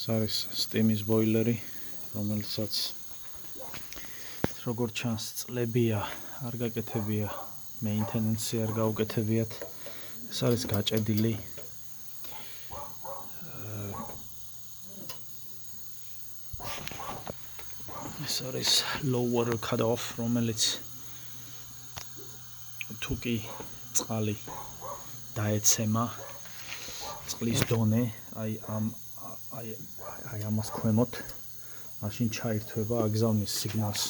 ეს არის სტიმის ბოილერი, რომელსაც როგორც ჩანს წლებია, არ გაკეთებია, მეინტენენსი არ გაუკეთებიათ. ეს არის გაჭედილი. ეს არის low water cutoff, რომელიც თუკი წყალი დაეცემა წყლის დონე, აი ამას ქვემოთ, მაშინ ჩაირთვება, აგზავნის სიგნალს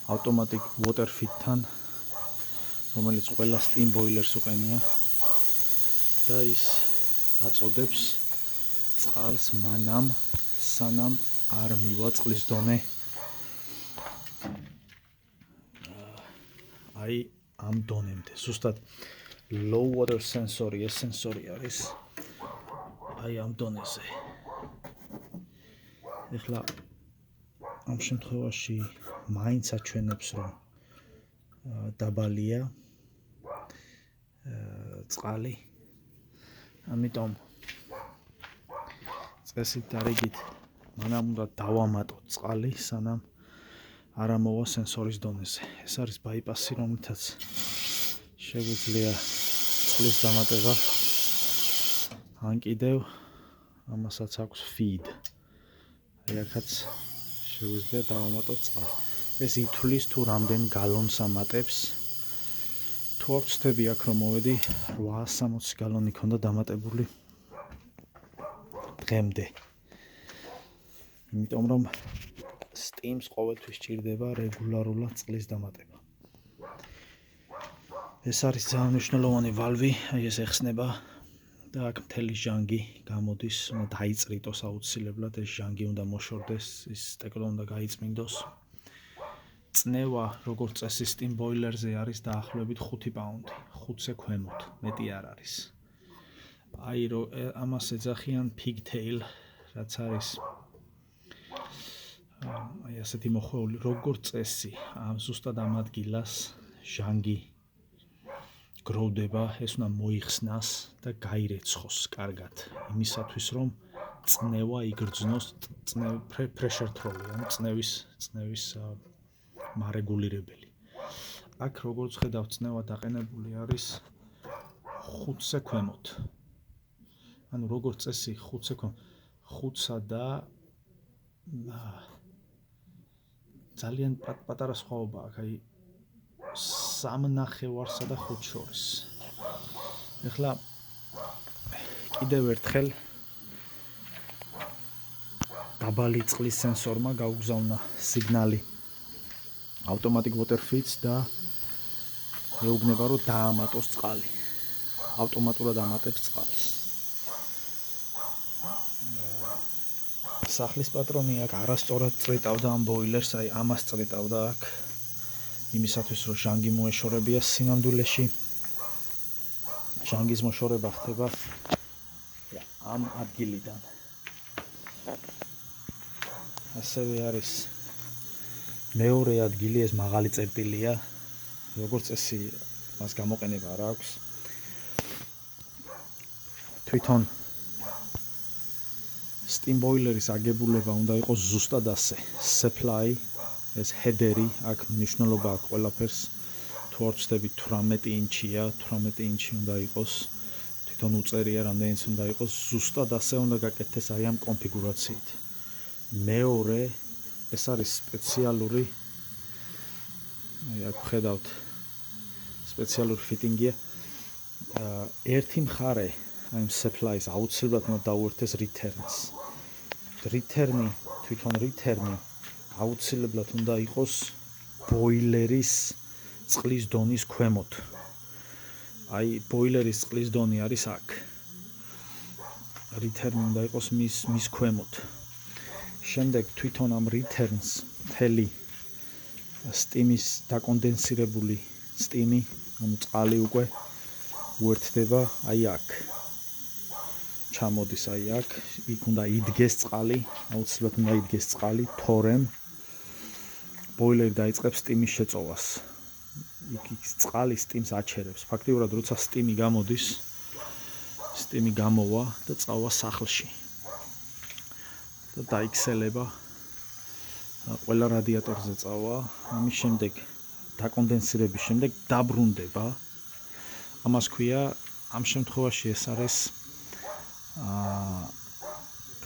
automatic water feed-თან, რომელიც ყველა steam boilers უყენია და ის აწოდებს წყალს მანამ, სანამ არ მივა წყლის დონე. აი ამ დონემდე. ზუსტად low water sensori, ეს სენსორი არის აი ამ დონეზე. ეხლა ამ შემთხვევაში მაინც აჩვენებს, რომ დაბალია წყალი. ამიტომ წესით დარიგით მანამ უნდა დავამატოთ წყალი, სანამ არ ამოვა სენსორის დონეზე. ეს არის ბაიპასი, რომელთაც შეგვიძლია წყლის დამატება. ან კიდევ ამასაც აქვს feed. აი აქაც შეგვიძლია დავამატოთ წყალი. ეს ითვლის თუ რამდენ გალონს ამატებს. თუ არ ვცდები აქ რომ მოვედი 860 გალონი ქონდა დამატებული დღემდე. იმიტომ რომ steam-ს ყოველთვის ჭირდება რეგულარულად წყლის დამატება. ეს არის ძალიან მნიშვნელოვანი ვალვი, აი ეს ეხსნება და აქ მთელი ჟანგი გამოდის, უნდა დაიწრიტოს აუცილებლად, ეს ჟანგი უნდა მოშორდეს, ის სტეკლო უნდა გაიწმინდოს. წნევა, როგორც წესი steam boiler-ზე არის დაახლოებით 5 პაუნდი, 5-ზე ქვემოთ, მეტი არ არის. აი ამას ეძახიან pigtail, რაც არის აი ასეთი მოხვეული, როგორც წესი, ზუსტად ამ ადგილას ჟანგი გროვდება, ეს უნდა მოიხსნას და გაირეცხოს კარგად, იმისათვის რომ წნევა იგრძნოს, pressure thrower, ანუ წნევის მარეგულირებელი. აქ როგორც ხედავთ, წნევა დაყენებული არის 5-ზე ქვემოთ. ანუ როგორც წესი 5-ზე ქვემოთ, 5-სა და ძალიან პატარა სხვაობა აქვს, აი 3.5-სა და 5 შორის. ეხლა კიდევ ერთხელ დაბალი წყლის სენსორმა გაუგზავნა სიგნალი automatic water feeds და ეუბნება რომ დაამატოს წყალი. ავტომატურად ამატებს წყალს. სახლის პატრონი აქ არასწორად წრეტავდა ამ ბოილერს, აი ამას წრეტავდა აქ. იმისათვის რომ ჟანგი მოეშორებია სინამდვილეში. ჟანგის მოშორება ხდება ამ ადგილიდან. ასევე არის მეორე ადგილი, ეს მაღალი წერტილია, როგორც წესი მას გამოყენება არ აქვს. თვითონ steam boiler-ის აგებულება უნდა იყოს ზუსტად ასე. supply, ეს header-ი, აქ მნიშვნელობა აქვს ყველაფერს. თუ არ ვცდები 18 ინჩია, 18 ინჩი უნდა იყოს. თვითონ უწერია რამდენიც უნდა იყოს, ზუსტად ასე უნდა გაკეთდეს აი ამ კონფიგურაციით. მეორე, ეს არის სპეციალური, აი აქ ხედავთ, სპეციალური ფიტინგია. ერთი მხარე აი ამ supply-ს აუცილებლად უნდა დაუერთდეს returns. თვითონ return-ი აუცილებლად უნდა იყოს ბოილერის წყლის დონის ქვემოთ. აი ბოილერის წყლის დონე არის აქ. return-ი უნდა იყოს მის ქვემოთ. შემდეგ თვითონ ამ returns მთელი steam-ის დაკონდენსირებული steam-ი, ანუ წყალი უკვე უერთდება აი აქ. ჩამოდის აი აქ, იქ უნდა იდგეს წყალი, აუცილებლად უნდა იდგეს წყალი, თორემ ბოილერი დაიწყებს steam-ის შეწოვას. იქ წყალი steam-ს აჩერებს. ფაქტიურად როცა steam-ი გამოდის, steam-ი გამოვა და წავა სახლში. და დაიქსელება. ყველა რადიატორზე წავა, ამის შემდეგ დაკონდენსირების შემდეგ დაბრუნდება. ამას ქვია, ამ შემთხვევაში ეს არის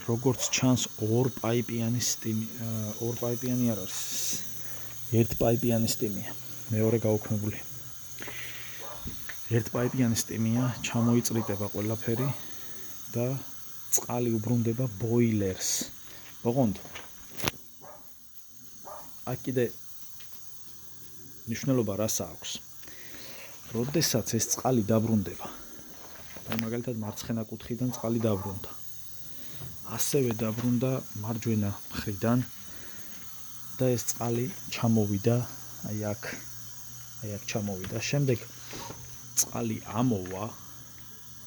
როგორც ჩანს ორ პაიპიანი სტიმი, ორ პაიპიანი არ არის. ერთ პაიპიანი სტიმია, მეორე გაუქმებული. ერთ პაიპიანი სტიმია, ჩამოიწრიტება ყველაფერი და წყალი უბრუნდება ბოილერს. ოღონდ აქ კიდე ნიშნულობა რას აქვს? როდესაც ეს წყალი დაბრუნდება, აი მაგალითად მარცხენა კუთხიდან წყალი დაბრუნდა. ასევე დაბრუნდა მარჯვენა მხრიდან და ეს წყალი ჩამოვიდა, აი აქ ჩამოვიდა. შემდეგ წყალი ამოვა,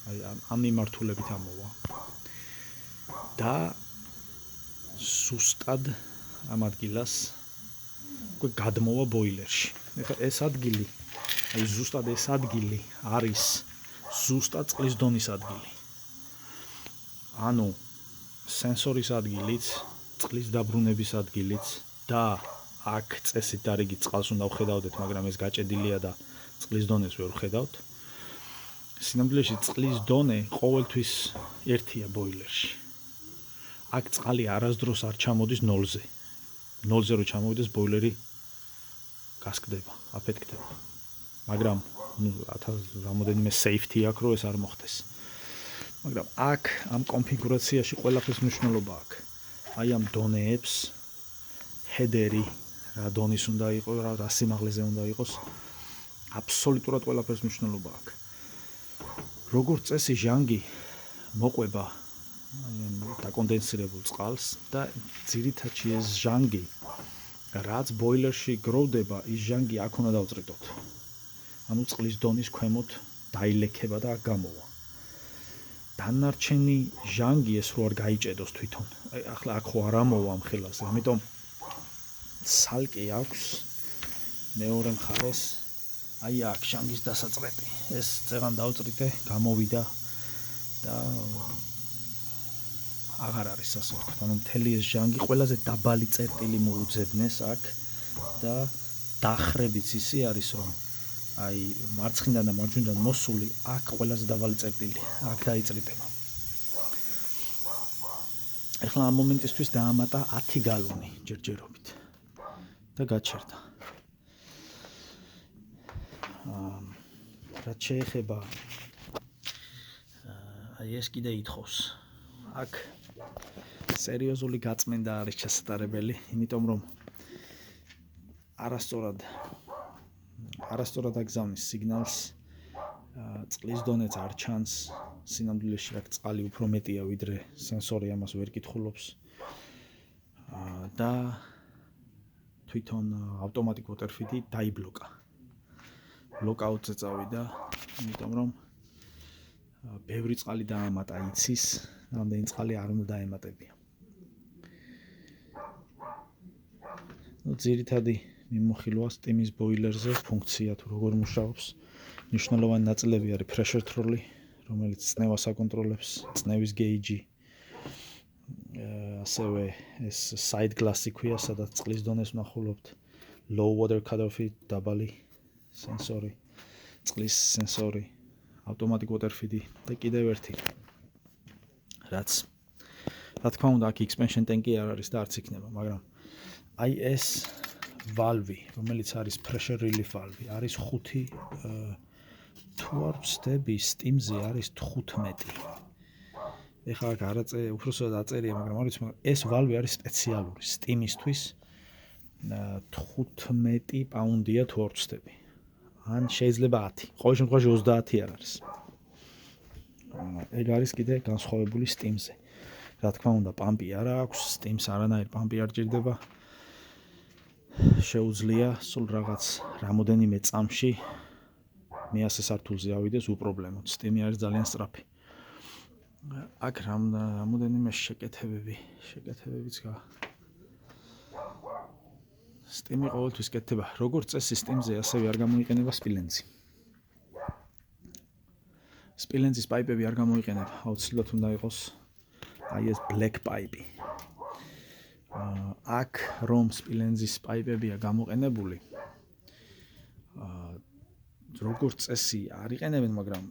აი ამ მიმართულებით ამოვა და სუსტად ამ ადგილას უკვე გადმოვა ბოილერში. ეხლა ეს ადგილი, აი ზუსტად ეს ადგილი არის ზუსტად წყლის დონის ადგილი. ანუ სენსორის ადგილიც, წყლის დაბრუნების ადგილიც და აქ წესით დარიგით წყალს უნდა ვხედავდეთ, მაგრამ ეს გაჭედილია და წყლის დონეს ვერ ვხედავთ. სინამდვილეში წყლის დონე ყოველთვის ერთია ბოილერში. აქ წყალი არასდროს არ ჩამოდის ნოლზე. ნოლზე რო ჩამოვიდეს ბოილერი გასკდება, აფეთქდება. მაგრამ რამოდენიმე safety აქვს, რომ ეს არ მოხდეს. მაგრამ აქ ამ კონფიგურაციაში ყველაფერს მნიშვნელობა აქვს. აი ამ დონეებს ჰედერი რა დონის უნდა იყოს, რა სიმაღლეზე უნდა იყოს, აბსოლუტურად ყველაფერს მნიშვნელობა აქვს. როგორც წესი ჟანგი მოყვება დაკონდენსირებულ წყალს და ძირითადში ეს ჟანგი რაც ბოილერში გროვდება, ის ჟანგი აქ უნდა დავწრიტოთ. ანუ წყლის დონის ქვემოთ დაილექება და აქ გამოვა. დანარჩენი ჟანგი ეს რო არ გაიჭედოს თვითონ. აი ახლა აქ ხო არ ამოვა ამ ხელაზე, ამიტომ სალკე აქვს მეორე მხარეს. აი აქ ჟანგის დასაწყვეტი. ეს წეღან დავწრიტე, გამოვიდა და აღარ არის ასე ვთქვათ. ანუ მთელი ეს ჟანგი ყველაზე დაბალი წერტილი მოუძებნეს აქ და დახრებიც ისი არის, რომ აი მარცხნიდან და მარჯვნიდან მოსული აქ ყველაზე დაბალი წერტილი, აქ დაიწრიტება. ეხლა ამ მომენტისთვის დაამატა 10 გალონი ჯერჯერობით და გაჩერდა. რაც შეეხება აი ეს კიდე ითხოვს. აქ სერიოზული გაწმენდა არის ჩასატარებელი, იმიტომ რომ არასწორად აგზავნის სიგნალს, წყლის დონეც არ ჩანს, სინამდვილეში აქ წყალი უფრო მეტია, ვიდრე სენსორი ამას ვერ კითხულობს და თვითონ ავტომატიკ water-feed-ი დაიბლოკა. ლოკაუტზე წავიდა, იმიტომ რომ ბევრი წყალი დაამატა იცის, რამდენი წყალი არ უნდა დაემატებია. ძირითადი მიმოხილვა სტიმის ბოილერზე ფუნქცია თუ როგორ მუშაობს. მნიშვნელოვანი ნაწილები არის pressure control, რომელიც წნევას აკონტროლებს, წნევის გეიჯი. ასევე ეს side glass-ი ქვია, სადაც წყლის დონეს ვნახულობთ. Low water cutoff-ი, დაბალი სენსორი, წყლის სენსორი, ავტომატიკ water-feed-ი და კიდევ ერთი. რაც რა თქმა უნდა აქ expansion tank-ი არ არის და არც იქნება, მაგრამ აი ეს valve, რომელიც არის pressure relief valve, არის 5 თუ არ ვცდები, Steam-ზე არის 15. ეხლა აქ უბრალოდ აწერია, მაგრამ არ ვიცი, ეს valve არის სპეციალური Steam-ისთვის 15 პაუნდია თუ არ ვცდები. ან შეიძლება 10. ყოველ შემთხვევაში 30 არ არის. ეგ არის კიდე განსხვავებული Steam-ზე. რა თქმა უნდა, პამპი არა აქვს, Steam-ს არანაირ პამპი არ ჭირდება. შეუძლია სულ რაღაც რამოდენიმე წამში 100 სართულზე ავიდეს უპრობლემოდ. Steam-ი არის ძალიან სწრაფი. აქ რამოდენიმე შეკეთებებიც Steam-ი ყოველთვის კეთდება. როგორც წესი Steam-ზე ასევე არ გამოიყენება სპილენძი. სპილენძის პაიპები არ გამოიყენება, აუცილებლად უნდა იყოს აი ეს black pipe. აქ რომ სპილენძის პაიპებია გამოყენებული, როგორც წესი არ იყენებენ, მაგრამ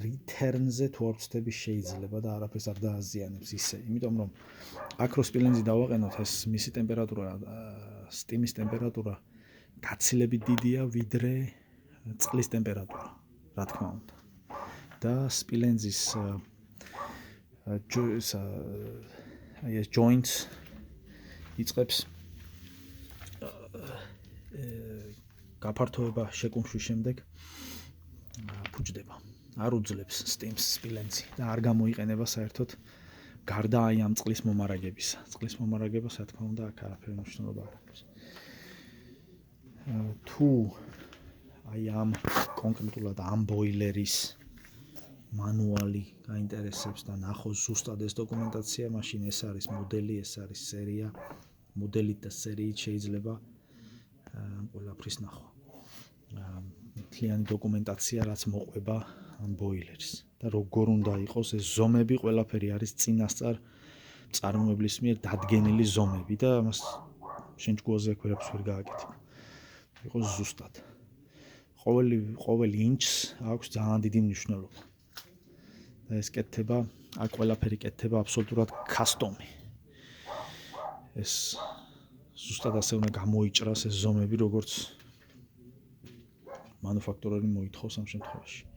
return-ზე თუ არ ვცდები შეიძლება და არაფერს არ დააზიანებს ისე, იმიტომ რომ აქ რო სპილენძი დავაყენოთ, ეს მისი ტემპერატურა, სტიმის ტემპერატურა გაცილებით დიდია ვიდრე წყლის ტემპერატურა, რა თქმა უნდა. და სპილენძის joints იწყებს გაფართოება შეკუმშვის შემდეგ ფუჭდება. არ უძლებს სტიმს სპილენძი და არ გამოიყენება საერთოდ გარდა აი ამ წყლის მომარაგებისა. წყლის მომარაგებას, რა თქმა უნდა, აქ არაფერი მნიშვნელობა არ აქვს. თუ აი ამ კონკრეტულად ამ ბოილერის მანუალი გაინტერესებს და ნახოს ზუსტად ეს დოკუმენტაცია, მაშინ ეს არის მოდელი, ეს არის სერია, მოდელით და სერიით შეიძლება ამ ყველაფრის ნახვა. მთლიანი დოკუმენტაცია, რაც მოყვება ამ ბოილერს და როგორ უნდა იყოს ეს ზომები, ყველაფერი არის წინასწარ წარმოებლის მიერ დადგენილი ზომები და ამას შენ ჯგუაზე აქ ვერაფერს ვერ გააკეთებ. იყოს ზუსტად. ყოველ ინჩს აქვს ძალიან დიდი მნიშვნელობა. და ეს კეთდება, აქ ყველაფერი კეთდება აბსოლუტურად custom-ი. ეს ზუსტად ასე უნდა გამოიჭრას ეს ზომები, როგორც მანუფაქტურერი მოითხოვს ამ შემთხვევაში.